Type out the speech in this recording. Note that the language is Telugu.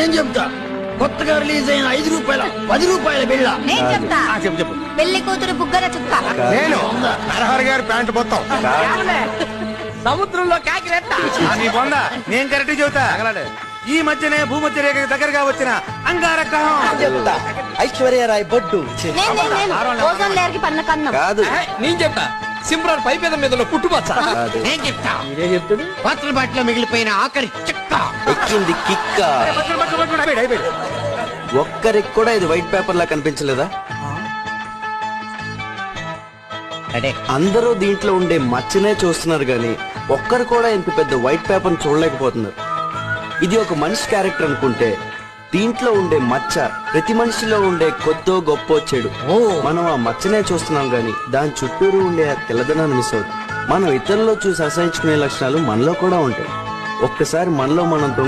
నేను చెప్తా. కొత్తగా రిలీజ్ అయిన 5 రూపాయల 10 రూపాయల బిళ్ళ. నేను చెప్తా. చెప్పు. పెళ్లి కూతురు బుగ్గల చుక్క. నేను నరహరి గారి ప్యాంటు మొత్తం. సముద్రంలో కాకిరెట్ట. నీ పొంద నేను కరెక్ట్ చెబుతా. ఈ మధ్యనే భూమధ్య రేఖ దగ్గరగా వచ్చిన అంగారగ్రహం. చెప్తా. ఐశ్వర్యరాయ్ బొడ్డు. నేను ఓజోన్ లేయర్ కి పన్న కన్నం. కాదు, నేను చెప్తా. సింప్రాన్ పైపేద మీద పుట్టుపచ్చ. నేను చెప్తా. వాటర్ బాటిల్ లో మిగిలిపోయిన ఆఖరి చెక్క. ఎక్కింది కిక్క. ఒక్కరికి కూడా ఇది వైట్ పేపర్ లా కనిపించలేదా? అందరూ దీంట్లో ఉండే మచ్చనే చూస్తున్నారు గాని ఒక్కరు కూడా ఇంత పెద్ద వైట్ పేపర్ చూడలేకపోతున్నారు. ఇది ఒక మనిషి క్యారెక్టర్ అనుకుంటే దీంట్లో ఉండే మచ్చ ప్రతి మనిషిలో ఉండే కొద్దో గొప్ప చెడు. మనం ఆ మచ్చనే చూస్తున్నాం గాని దాని చుట్టూరు ఉండే ఆ తెల్లదనాన్ని మిస్ అవుతాం. మనం ఇతరుల్లో చూసి అసహించుకునే లక్షణాలు మనలో కూడా ఉంటాయి. ఒక్కసారి మనలో మనం